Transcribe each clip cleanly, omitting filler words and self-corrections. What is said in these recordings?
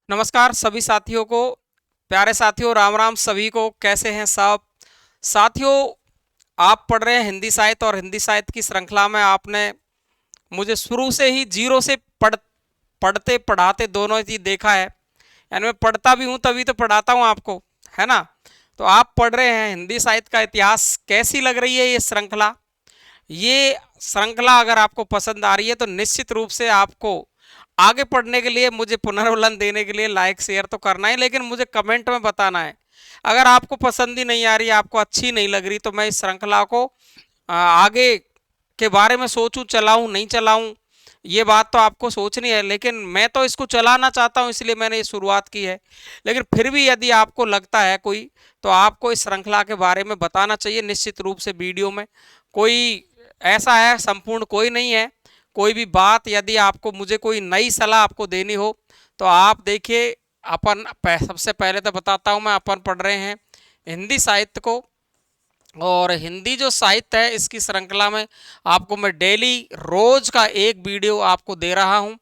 नमस्कार सभी साथियों को। प्यारे साथियों, राम राम सभी को। कैसे हैं सब साथियों? आप पढ़ रहे हैं हिंदी साहित्य, और हिंदी साहित्य की श्रृंखला में आपने मुझे शुरू से ही जीरो से पढ़ते पढ़ाते दोनों ही देखा है। यानी मैं पढ़ता भी हूँ तभी तो पढ़ाता हूँ आपको, है ना? तो आप पढ़ रहे हैं हिंदी साहित्य का इतिहास। कैसी लग रही है ये श्रृंखला अगर आपको पसंद आ रही है तो निश्चित रूप से आपको आगे पढ़ने के लिए, मुझे पुनर्वलन देने के लिए लाइक शेयर तो करना है, लेकिन मुझे कमेंट में बताना है। अगर आपको पसंद ही नहीं आ रही, आपको अच्छी नहीं लग रही, तो मैं इस श्रृंखला को आगे के बारे में सोचूं, चलाऊं नहीं चलाऊं, ये बात तो आपको सोचनी है। लेकिन मैं तो इसको चलाना चाहता हूं, इसलिए मैंने ये शुरुआत की है। लेकिन फिर भी यदि आपको लगता है कोई, तो आपको इस श्रृंखला के बारे में बताना चाहिए निश्चित रूप से वीडियो में। कोई ऐसा है, संपूर्ण कोई नहीं है। कोई भी बात यदि आपको, मुझे कोई नई सलाह आपको देनी हो तो आप देखिए। सबसे पहले तो बताता हूँ, मैं अपन पढ़ रहे हैं हिंदी साहित्य को, और हिंदी जो साहित्य है इसकी श्रृंखला में आपको मैं डेली रोज का एक वीडियो आपको दे रहा हूँ,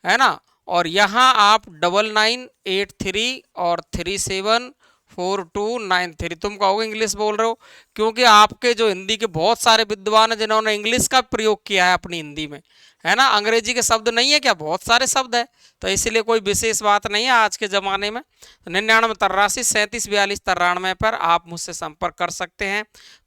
है ना? और यहाँ आप 9983 और 374293, तुम कहोगे इंग्लिश बोल रहे हो, क्योंकि आपके जो हिंदी के बहुत सारे विद्वान हैं जिन्होंने इंग्लिश का प्रयोग किया है अपनी हिंदी में, है ना? अंग्रेजी के शब्द नहीं है क्या? बहुत सारे शब्द है, तो इसलिए कोई विशेष बात नहीं है आज के ज़माने में। तो 99 83 37 42 93 पर आप मुझसे संपर्क कर सकते हैं।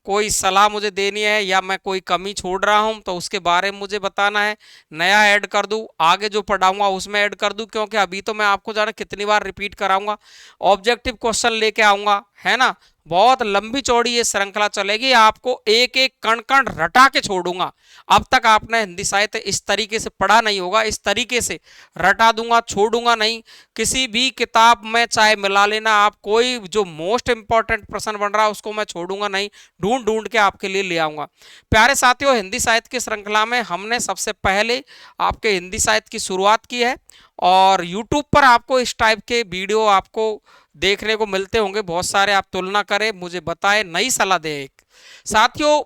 कोई सलाह मुझे देनी है या मैं कोई कमी छोड़ रहा हूं तो उसके बारे में मुझे बताना है। नया ऐड कर दूं, आगे जो पढ़ाऊंगा उसमें ऐड कर दूं, क्योंकि अभी तो मैं आपको जाना कितनी बार रिपीट कराऊंगा। ऑब्जेक्टिव क्वेश्चन लेके आऊंगा, है ना? बहुत लंबी चौड़ी ये श्रृंखला चलेगी, आपको एक एक कण कण रटा के छोड़ूंगा। अब तक आपने हिंदी साहित्य इस तरीके से पढ़ा नहीं होगा, इस तरीके से रटा दूंगा, छोड़ूंगा नहीं। किसी भी किताब में चाहे मिला लेना आप, कोई जो मोस्ट इंपॉर्टेंट प्रश्न बन रहा है उसको मैं छोड़ूंगा नहीं, ढूंढ ढूंढ के आपके लिए ले आऊंगा। प्यारे साथियों, हिंदी साहित्य की श्रृंखला में हमने सबसे पहले आपके हिंदी साहित्य की शुरुआत की है, और यूट्यूब पर आपको इस टाइप के वीडियो आपको देखने को मिलते होंगे बहुत सारे। आप तुलना करें, मुझे बताएं, नई सलाह दें एक। साथियों,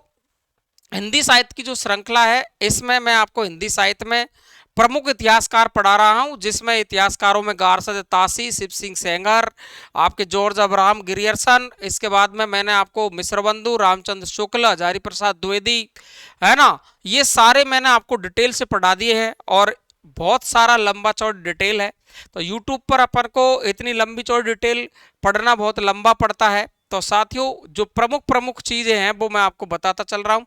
हिंदी साहित्य की जो श्रृंखला है इसमें मैं आपको हिंदी साहित्य में प्रमुख इतिहासकार पढ़ा रहा हूं, जिसमें इतिहासकारों में गारसद तासी, शिव सिंह सेंगर, आपके जॉर्ज अब्राहम गिरियर्सन, इसके बाद में मैंने आपको मिश्रबंधु, रामचंद्र शुक्ल, हजारी प्रसाद द्विवेदी, है ना? ये सारे मैंने आपको डिटेल से पढ़ा दिए हैं, और बहुत सारा लंबा चौड़ा डिटेल है। तो यूट्यूब पर अपन को इतनी लंबी चौड़ी डिटेल पढ़ना बहुत लंबा पड़ता है। तो साथियों, जो प्रमुख प्रमुख चीजें हैं वो मैं आपको बताता चल रहा हूं।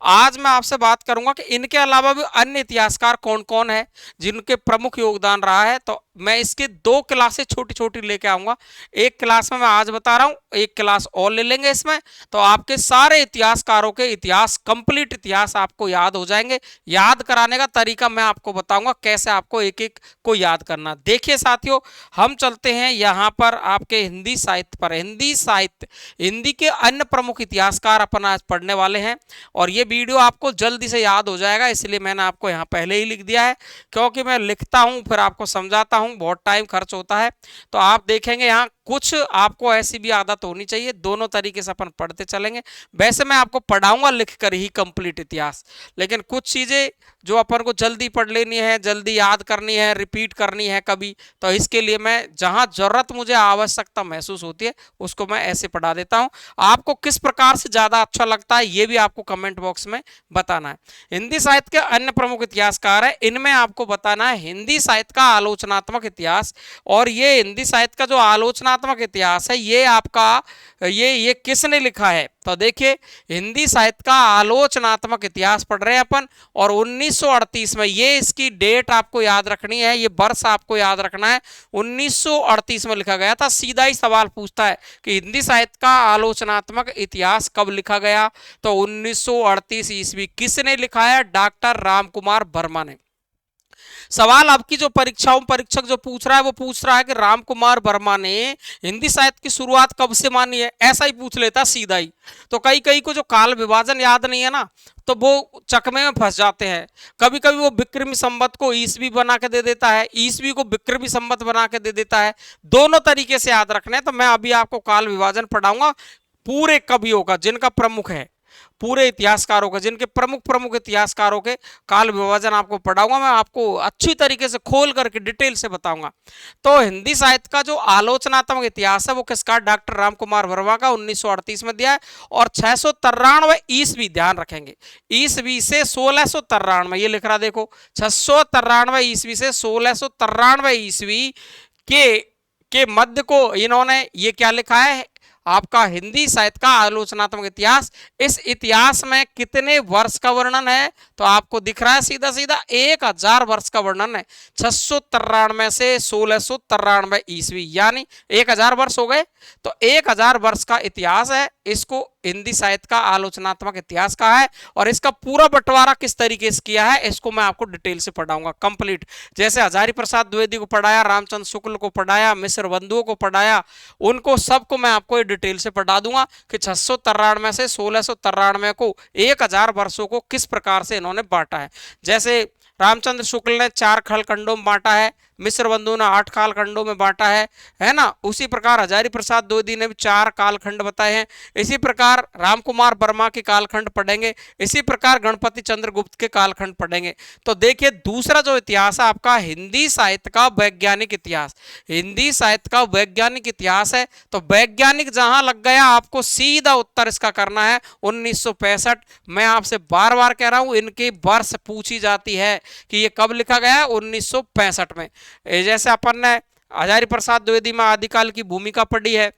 आज मैं आपसे बात करूंगा कि इनके अलावा भी अन्य इतिहासकार कौन कौन है जिनके प्रमुख योगदान रहा है। तो मैं इसके दो क्लासें छोटी छोटी लेके आऊंगा। एक क्लास में मैं आज बता रहा हूं, एक क्लास और ले लेंगे इसमें, तो आपके सारे इतिहासकारों के इतिहास, कंप्लीट इतिहास आपको याद हो जाएंगे। याद कराने का तरीका मैं आपको बताऊंगा, कैसे आपको एक एक को याद करना। देखिए साथियों, हम चलते हैं यहाँ पर आपके हिंदी साहित्य पर। हिंदी साहित्य, हिंदी के अन्य प्रमुख इतिहासकार अपन आज पढ़ने वाले हैं, और ये वीडियो आपको जल्दी से याद हो जाएगा, इसलिए मैंने आपको यहाँ पहले ही लिख दिया है, क्योंकि मैं लिखता हूँ फिर आपको समझाता हूँ, बहुत टाइम खर्च होता है। तो आप देखेंगे यहाँ कुछ आपको ऐसी भी आदत होनी चाहिए, दोनों तरीके से अपन पढ़ते चलेंगे। वैसे मैं आपको पढ़ाऊंगा लिख कर ही कंप्लीट इतिहास, लेकिन कुछ चीज़ें जो अपन को जल्दी पढ़ लेनी है, जल्दी याद करनी है, रिपीट करनी है कभी, तो इसके लिए मैं जहाँ जरूरत, मुझे आवश्यकता महसूस होती है, उसको मैं ऐसे पढ़ा देता हूँ। आपको किस प्रकार से ज़्यादा अच्छा लगता है ये भी आपको कमेंट बॉक्स में बताना है। हिंदी साहित्य के अन्य प्रमुख इतिहासकार है, इनमें आपको बताना है हिंदी साहित्य का आलोचनात्मक इतिहास। और ये हिंदी साहित्य का जो आलोचनात्मक इतिहास है, ये आपका ये किसने लिखा है? तो देखिए, हिंदी साहित्य का आलोचनात्मक इतिहास पढ़ रहे हैं अपन, और 1938 में, ये इसकी डेट आपको याद रखनी है, ये वर्ष आपको याद रखना है, 1938 में लिखा गया था। सीधा ही सवाल पूछता है कि हिंदी साहित्य का आलोचनात्मक इतिहास कब लिखा गया? तो 1938 ईस्वी। किसने लिखा है? डॉक्टर राम कुमार वर्मा ने। सवाल आपकी जो परीक्षक जो पूछ रहा है, वो पूछ रहा है कि राम कुमार वर्मा ने हिंदी साहित्य की शुरुआत कब से मानी है, ऐसा ही पूछ लेता सीधा ही। तो कई कई को जो काल विभाजन याद नहीं है ना, तो वो चकमे में फंस जाते हैं। कभी कभी वो विक्रमी संवत को ईसवी बना के दे देता है, ईसवी को विक्रमी संवत बना के दे देता है। दोनों तरीके से याद रखने हैं। तो मैं अभी आपको काल विभाजन पढ़ाऊंगा पूरे कवियों का, जिनका प्रमुख है। पूरे इतिहासकारों के, जिनके प्रमुख प्रमुख इतिहासकारों के काल विभाजन आपको पढ़ाऊंगा, मैं आपको अच्छी तरीके से खोल करके डिटेल से बताऊंगा। तो हिंदी साहित्य का जो आलोचनात्मक इतिहास है वो किसका? डॉक्टर राम कुमार वर्मा का 1938 में दिया है। और 693 ईस्वी, ध्यान रखेंगे, ईस्वी से 1693, ये लिख रहा देखो, 693 ईस्वी से 1693 ईस्वी के मध्य को इन्होंने ये क्या लिखा है? आपका हिंदी साहित्य का आलोचनात्मक इतिहास। इस इतिहास में कितने वर्ष का वर्णन है? तो आपको दिख रहा है सीधा सीधा 1000 वर्ष का वर्णन है। 693 से 1693 ईस्वी, यानी 1000 वर्ष हो गए। तो 1000 वर्ष का इतिहास है, इसको हिंदी साहित्य का आलोचनात्मक इतिहास कहा है। और इसका पूरा बंटवारा किस तरीके से किया है, इसको मैं आपको डिटेल से पढ़ाऊंगा कंप्लीट। जैसे हजारी प्रसाद द्विवेदी को पढ़ाया, रामचंद्र शुक्ल को पढ़ाया, मिश्र बंधुओं को पढ़ाया, उनको सबको मैं आपको डिटेल से पढ़ा दूंगा कि 693 से 1693 को 1000 वर्षों को किस प्रकार से इन्होंने बांटा है। जैसे रामचंद्र शुक्ल ने 4 कालखंडों में बांटा है, मिश्र बंधु ने 8 कालखंडों में बांटा है ना। उसी प्रकार हजारी प्रसाद द्विवेदी ने भी 4 कालखंड बताए हैं। इसी प्रकार रामकुमार वर्मा के कालखंड पढ़ेंगे, इसी प्रकार गणपति चंद्रगुप्त के कालखंड पढ़ेंगे। तो देखिए दूसरा जो इतिहास है आपका हिंदी साहित्य का वैज्ञानिक इतिहास, हिंदी साहित्य का वैज्ञानिक इतिहास है। तो वैज्ञानिक जहां लग गया, आपको सीधा उत्तर इसका करना है 1965। मैं आपसे बार बार कह रहा हूं, इनकी वर्ष पूछी जाती है कि ये कब लिखा गया है, 1965 में। जैसे अपन ने हजारी प्रसाद द्विवेदी में आदिकाल की भूमिका पढ़ी है,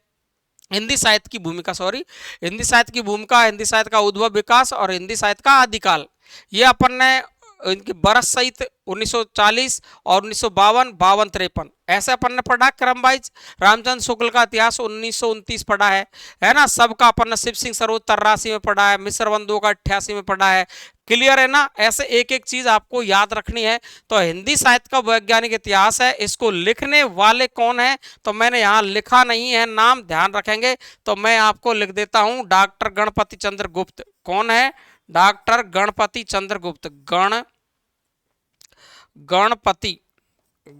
हिंदी साहित्य की भूमिका, सॉरी, हिंदी साहित्य की भूमिका, हिंदी साहित्य का उद्भव विकास और हिंदी साहित्य का आदिकाल, ये अपन ने इनके बरस सहित 1940 और 1952, 52, 53 ऐसे अपन ने पढ़ा क्रम वाइज। रामचंद्र शुक्ल का इतिहास 1929 पढ़ा है ना। सबका अपन ने शिव सिंह सरोज 83 में पढ़ा है, मिश्र बंधुओं का 88 में पढ़ा है। क्लियर है ना। ऐसे एक एक चीज आपको याद रखनी है। तो हिंदी साहित्य का वैज्ञानिक इतिहास है, इसको लिखने वाले कौन है, तो मैंने यहाँ लिखा नहीं है नाम, ध्यान रखेंगे। तो मैं आपको लिख देता हूं, डॉक्टर गणपति चंद्र गुप्त। कौन है? डॉक्टर गणपति चंद्र गुप्त।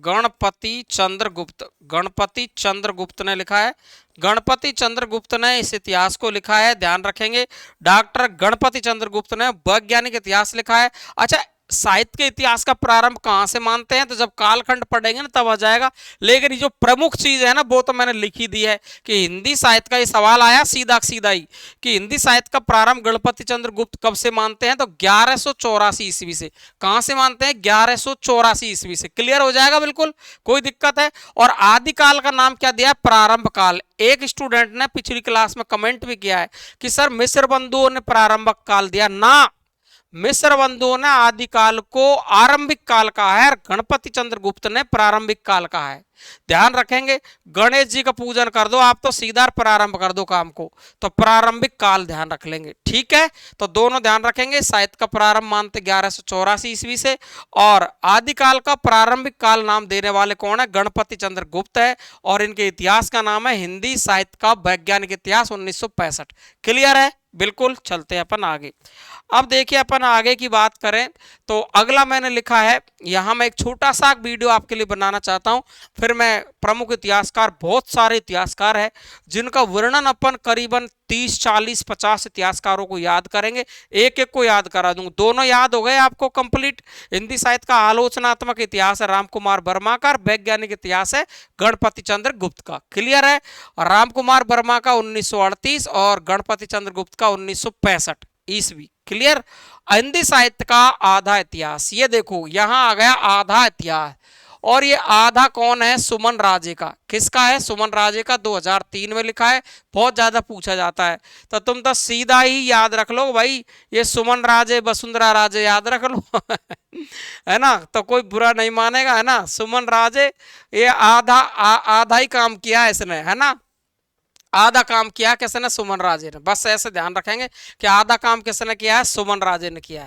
गणपति चंद्रगुप्त, गणपति चंद्रगुप्त ने लिखा है। गणपति चंद्रगुप्त ने इस इतिहास को लिखा है, ध्यान रखेंगे। डॉक्टर गणपति चंद्रगुप्त ने वैज्ञानिक इतिहास लिखा है। अच्छा, साहित्य के इतिहास का प्रारंभ कहां से मानते हैं, तो जब कालखंड पढ़ेंगे ना तब आ जाएगा। लेकिन ये जो प्रमुख चीज है ना वो तो मैंने लिखी दी है कि हिंदी साहित्य का ये सवाल आया सीधा सीधा ही कि हिंदी साहित्य का प्रारंभ गणपति चंद्रगुप्त कब से मानते हैं, तो 1184 ईस्वी से। कहां से मानते हैं? 1184 ईस्वी से। क्लियर हो जाएगा, बिल्कुल कोई दिक्कत है। और आदिकाल का नाम क्या दिया है? प्रारंभ काल। एक स्टूडेंट ने पिछली क्लास में कमेंट भी किया है कि सर मिश्र बंधुओं ने प्रारंभिक काल दिया ना, मिश्र बंधुओं ने आदिकाल को आरंभिक काल कहा है, गणपति चंद्रगुप्त ने प्रारंभिक काल कहा है। ध्यान रखेंगे, गणेश जी का पूजन कर दो आप तो सीधा प्रारंभ कर दो काम को, तो प्रारंभिक काल ध्यान रख लेंगे। ठीक है, तो दोनों ध्यान रखेंगे। साहित्य का प्रारंभ मानते 1184 ईस्वी से, और आदिकाल का प्रारंभिक काल नाम देने वाले कौन है? गणपति चंद्रगुप्त है। और इनके इतिहास का नाम है हिंदी साहित्य का वैज्ञानिक इतिहास 1965। क्लियर है, बिल्कुल। चलते हैं अपन आगे। अब देखिए अपन आगे की बात करें तो अगला मैंने लिखा है, यहां मैं एक छोटा सा वीडियो आपके लिए बनाना चाहता हूं। फिर मैं प्रमुख इतिहासकार, बहुत सारे इतिहासकार हैं जिनका वर्णन अपन करीबन 30, 40, 50 इतिहासकारों को याद करेंगे। एक एक को याद करा दूं। दोनों याद हो गए आपको कंप्लीट। हिंदी साहित्य का आलोचनात्मक इतिहास है रामकुमार वर्मा का, वैज्ञानिक इतिहास है गणपति चंद्र गुप्त का। क्लियर है। रामकुमार वर्मा का 1938 और गणपति चंद्र गुप्त का 1965 ईस्वी। क्लियर। हिंदी साहित्य का आधा इतिहास, ये देखो यहां आ गया आधा इतिहास। और ये आधा कौन है? सुमन राजे का। किसका है? सुमन राजे का। 2003 में लिखा है, बहुत ज्यादा पूछा जाता है तो तुम तो सीधा ही याद रख लो भाई, ये सुमन राजे, वसुंधरा राजे याद रख लो है ना, तो कोई बुरा नहीं मानेगा, है ना। सुमन राजे, ये आधा ही काम किया है इसने, है ना। आधा काम किया किसने? सुमन राजे ने। बस ऐसे ध्यान रखेंगे कि आधा काम किसने किया है? सुमन राजे ने किया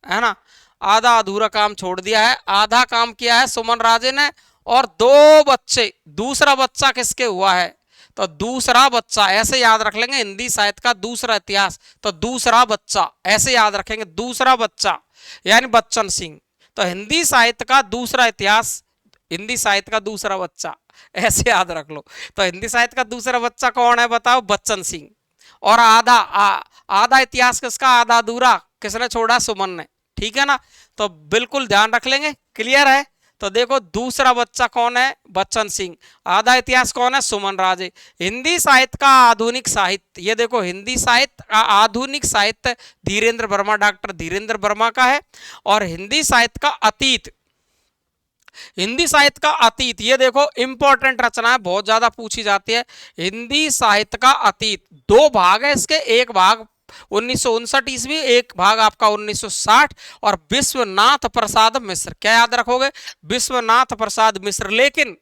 है ना। आधा अधूरा काम छोड़ दिया है, आधा काम किया है सुमन राजे ने। और 2 बच्चे, दूसरा बच्चा किसके हुआ है? तो दूसरा बच्चा, ऐसे याद रख लेंगे। हिंदी साहित्य का दूसरा इतिहास, तो दूसरा बच्चा ऐसे याद रखेंगे, दूसरा बच्चा यानी बच्चन सिंह। तो हिंदी साहित्य का दूसरा इतिहास, हिंदी साहित्य का दूसरा बच्चा, ऐसे याद रख लो। तो हिंदी साहित्य का दूसरा बच्चा कौन है बताओ? बच्चन सिंह। और आधा इतिहास किसका, आधा अधूरा किसने छोड़ा, सुमन ने। ठीक है ना, तो बिल्कुल ध्यान रख लेंगे। क्लियर है। तो देखो दूसरा बच्चा कौन है, बच्चन सिंह। आधा इतिहास कौन है, सुमन राजे। हिंदी साहित्य का आधुनिक साहित्य, ये देखो हिंदी साहित्य का आधुनिक साहित्य धीरेन्द्र वर्मा, डॉक्टर धीरेन्द्र वर्मा का है। और हिंदी साहित्य का अतीत, हिंदी साहित्य का अतीत, ये देखो इंपॉर्टेंट रचना है, बहुत ज्यादा पूछी जाती है। हिंदी साहित्य का अतीत, दो भाग है इसके, एक भाग 1959 ईस्वी, एक भाग आपका 1960। और विश्वनाथ प्रसाद मिश्र, क्या याद रखोगे, विश्वनाथ प्रसाद मिश्र। लेकिन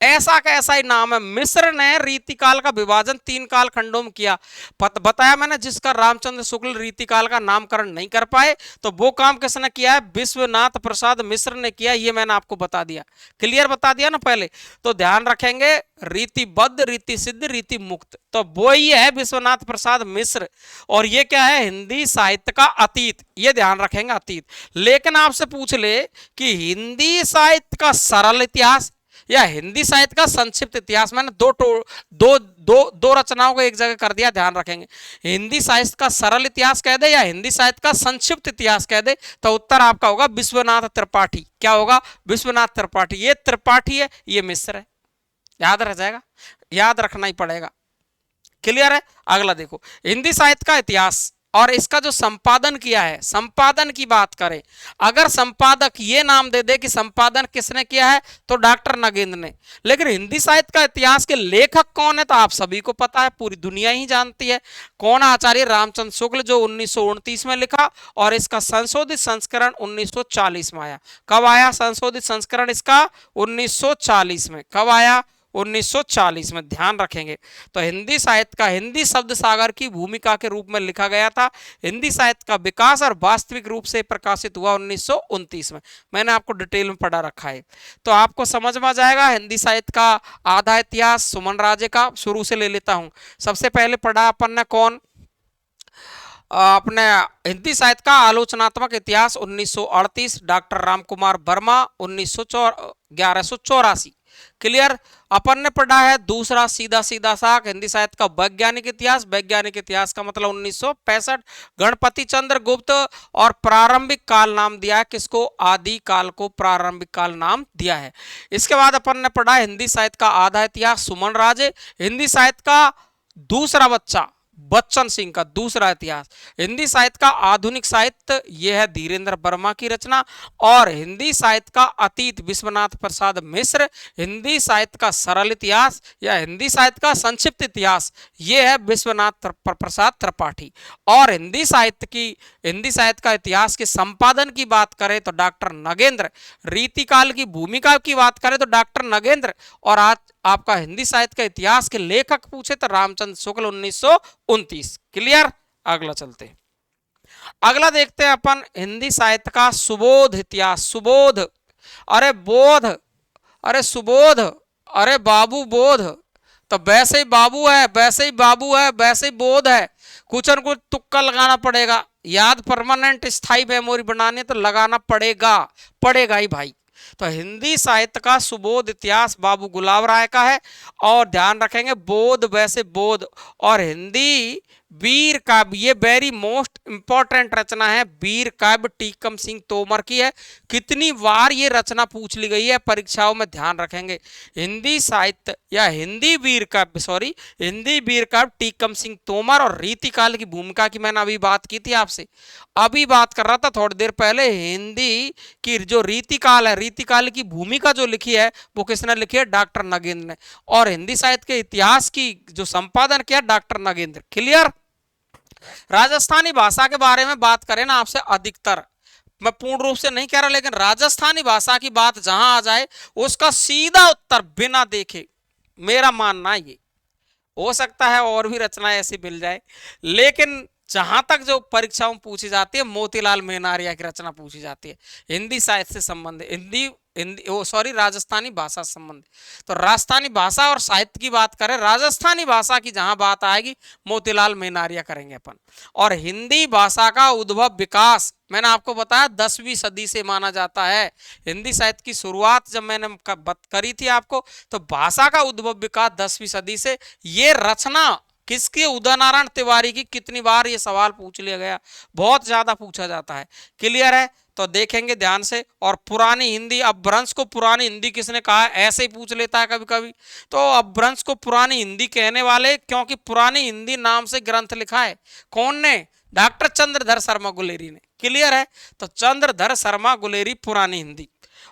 ऐसा का ऐसा ही नाम है। मिश्र ने रीतिकाल का विभाजन 3 काल खंडों में किया। बताया मैंने, जिसका रामचंद्र शुक्ल रीतिकाल का नामकरण नहीं कर पाए, तो वो काम किसने किया है, विश्वनाथ प्रसाद मिश्र ने किया। ये मैंने आपको बता दिया, क्लियर बता दिया ना पहले। तो ध्यान रखेंगे, रीतिबद्ध, रीति सिद्ध, रीति मुक्त, तो वो ही है विश्वनाथ प्रसाद मिश्र। और ये क्या है, हिंदी साहित्य का अतीत, ये ध्यान रखेंगे अतीत। लेकिन आपसे पूछ ले कि हिंदी साहित्य का सरल इतिहास या हिंदी साहित्य का संक्षिप्त इतिहास, मैंने दो रचनाओं को एक जगह कर दिया, ध्यान रखेंगे। हिंदी साहित्य का सरल इतिहास कह दे या हिंदी साहित्य का संक्षिप्त इतिहास कह दे, तो उत्तर आपका होगा विश्वनाथ त्रिपाठी। क्या होगा, विश्वनाथ त्रिपाठी। ये त्रिपाठी है, ये मिश्र है, याद रह जाएगा, याद रखना ही पड़ेगा। क्लियर है। अगला देखो, हिंदी साहित्य का इतिहास और इसका जो संपादन किया है, संपादन की बात करें, अगर संपादक ये नाम दे दे कि संपादन किसने किया है, तो डॉक्टर नगेंद्र ने। लेकिन हिंदी साहित्य का इतिहास के लेखक कौन है, तो आप सभी को पता है, पूरी दुनिया ही जानती है कौन, आचार्य रामचंद्र शुक्ल, जो 1929 में लिखा। और इसका संशोधित संस्करण 1940 में आया। कब आया संशोधित संस्करण इसका, 1940 में। कब आया, 1940 में, ध्यान रखेंगे। तो हिंदी साहित्य का हिंदी शब्द सागर की भूमिका के रूप में लिखा गया था। हिंदी साहित्य का विकास और वास्तविक रूप से प्रकाशित हुआ 1929 में। मैंने आपको डिटेल में पढ़ा रखा है, तो आपको समझ में आ जाएगा। हिंदी साहित्य का आधा इतिहास सुमन राजे का, शुरू से ले लेता हूं। सबसे पहले पढ़ा अपन ने कौन, अपने हिंदी साहित्य का आलोचनात्मक इतिहास 1938, डॉक्टर रामकुमार वर्मा 1184। क्लियर। अपन ने पढ़ा है दूसरा सीधा सीधा सा हिंदी साहित्य का वैज्ञानिक इतिहास, वैज्ञानिक इतिहास का मतलब 1965, गणपति चंद्र गुप्त। और प्रारंभिक काल नाम दिया है किसको, आदि काल को प्रारंभिक काल नाम दिया है। इसके बाद अपन ने पढ़ा हिंदी साहित्य का आधा इतिहास सुमन राजे। हिंदी साहित्य का दूसरा बच्चा बच्चन सिंह का दूसरा इतिहास। हिंदी साहित्य का आधुनिक साहित्य, यह है धीरेन्द्र वर्मा की रचना। और हिंदी साहित्य का अतीत विश्वनाथ प्रसाद मिश्र। हिंदी साहित्य का सरल इतिहास या हिंदी साहित्य का संक्षिप्त इतिहास, यह है विश्वनाथ प्रसाद त्रिपाठी। और हिंदी साहित्य का इतिहास के संपादन की बात करें तो डॉक्टर नगेंद्र। रीतिकाल की भूमिका की बात करें तो डॉक्टर नगेंद्र। और आज आपका हिंदी साहित्य का इतिहास के लेखक पूछे तो रामचंद्र शुक्ल 1929। क्लियर। अगला चलते, अगला देखते हैं अपन हिंदी साहित्य का सुबोध इतिहास। सुबोध, अरे बोध, अरे सुबोध, अरे बाबू बोध, तो वैसे ही बाबू है, वैसे ही बाबू है, वैसे ही बोध है। कुछ न कुछ तुक्का लगाना पड़ेगा, याद परमानेंट स्थायी मेमोरी बनानी तो लगाना पड़ेगा, पड़ेगा ही भाई। तो हिंदी साहित्य का सुबोध इतिहास बाबू गुलाब राय का है। और ध्यान रखेंगे बोध वैसे बोध। और हिंदी वीर काव्य, ये वेरी मोस्ट इंपॉर्टेंट रचना है, वीर काव्य टीकम सिंह तोमर की है। कितनी बार ये रचना पूछ ली गई है परीक्षाओं में, ध्यान रखेंगे। हिंदी साहित्य या हिंदी वीर काव्य टीकम सिंह तोमर। और रीतिकाल की भूमिका की मैंने अभी बात की थी आपसे, अभी बात कर रहा था थोड़ी देर पहले। हिंदी की जो रीतिकाल है, रीतिकाल की भूमिका जो लिखी है वो किसने लिखी है, डॉक्टर नगेंद्र ने। और हिंदी साहित्य के इतिहास की जो संपादन किया डॉक्टर नगेंद्र। क्लियर। राजस्थानी भाषा के बारे में बात करें ना आपसे, अधिकतर मैं पूर्ण रूप से नहीं कह रहा, लेकिन राजस्थानी भाषा की बात जहां आ जाए उसका सीधा उत्तर बिना देखे, मेरा मानना ये हो सकता है और भी रचनाएं ऐसी मिल जाए, लेकिन जहां तक जो परीक्षाओं में पूछी जाती है मोतीलाल मेहनारिया की रचना पूछी जाती है हिंदी साहित्य से संबंधित, राजस्थानी भाषा से संबंधित। तो राजस्थानी भाषा और साहित्य की बात करें, राजस्थानी भाषा की जहां बात आएगी मोतीलाल मेहनारिया करेंगे अपन। और हिंदी भाषा का उद्भव विकास मैंने आपको बताया 10वीं सदी से माना जाता है। हिंदी साहित्य की शुरुआत जब मैंने करी थी आपको, तो भाषा का उद्भव विकास 10वीं सदी से। ये रचना किसकी? उदय नारायण तिवारी की। कितनी बार ये सवाल पूछ लिया गया, बहुत ज्यादा पूछा जाता है। क्लियर है? तो देखेंगे ध्यान से। और पुरानी हिंदी, अपभ्रंश को पुरानी हिंदी किसने कहा है, ऐसे ही पूछ लेता है कभी कभी। तो अपभ्रंश को पुरानी हिंदी कहने वाले, क्योंकि पुरानी हिंदी नाम से ग्रंथ लिखा है। कौन ने? डॉक्टर चंद्रधर शर्मा गुलेरी ने। क्लियर है? तो चंद्रधर शर्मा गुलेरी, पुरानी हिंदी।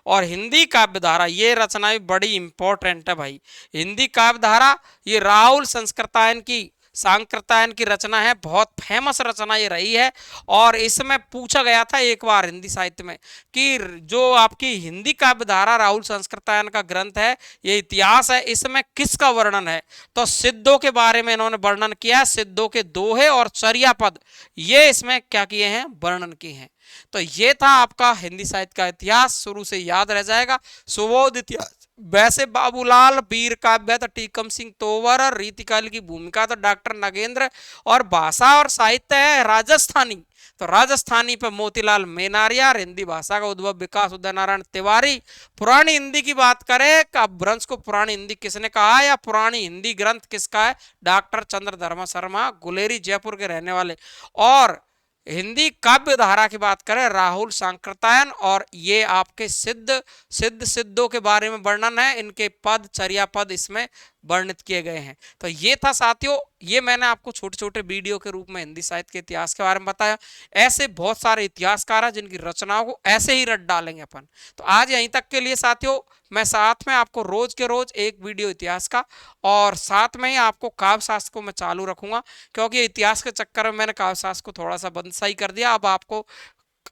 और हिंदी काव्य धारा, ये रचना भी बड़ी इंपॉर्टेंट है भाई। हिंदी काव्य धारा ये राहुल संस्कृतायन की, सांकृतायन की रचना है, बहुत फेमस रचना ये रही है। और इसमें पूछा गया था एक बार हिंदी साहित्य में कि जो आपकी हिंदी काव्य धारा राहुल संस्कृतायन का ग्रंथ है, ये इतिहास है, इसमें किसका वर्णन है? तो सिद्धों के बारे में इन्होंने वर्णन किया। सिद्धों के दोहे और चर्या पद, ये इसमें क्या किए हैं? वर्णन किए हैं। तो ये था आपका हिंदी साहित्य का इतिहास, शुरू से याद रह जाएगा। सुबोध इतिहास। वैसे बाबूलाल, वीर काव्य तो टीकम सिंह तोवर, और रीतिकाल की भूमिका तो डॉक्टर नगेंद्र, और भाषा और साहित्य है राजस्थानी। तो राजस्थानी पे मोतीलाल मेनारिया। हिंदी भाषा का उद्भव विकास उदय नारायण तिवारी। पुरानी हिंदी की बात करें, अपभ्रंश को पुरानी हिंदी किसने कहा या पुरानी हिंदी ग्रंथ किसका है? डॉक्टर चंद्रधर शर्मा गुलेरी, जयपुर के रहने वाले। और हिंदी काव्य धारा की बात करें, राहुल सांकृतायन। और ये आपके सिद्धों के बारे में वर्णन है, इनके पद, चर्या पद इसमें वर्णित किए गए हैं। तो ये था साथियों, ये मैंने आपको छोटे छोटे वीडियो के रूप में हिंदी साहित्य के इतिहास के बारे में बताया। ऐसे बहुत सारे इतिहासकार हैं जिनकी रचनाओं को ऐसे ही रट डालेंगे अपन। तो आज यहीं तक के लिए साथियों, मैं साथ में आपको रोज के रोज एक वीडियो इतिहास का, और साथ में ही आपको काव्य शास्त्र को मैं चालू रखूंगा, क्योंकि इतिहास के चक्कर में मैंने काव्य शास्त्र को थोड़ा सा बंद सही कर दिया। अब आपको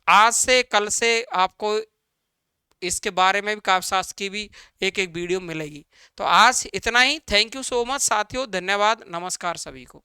आज से, कल से आपको इसके बारे में भी, काव्य शास्त्र की भी एक एक वीडियो मिलेगी। तो आज इतना ही। थैंक यू सो मच साथियों, धन्यवाद, नमस्कार सभी को।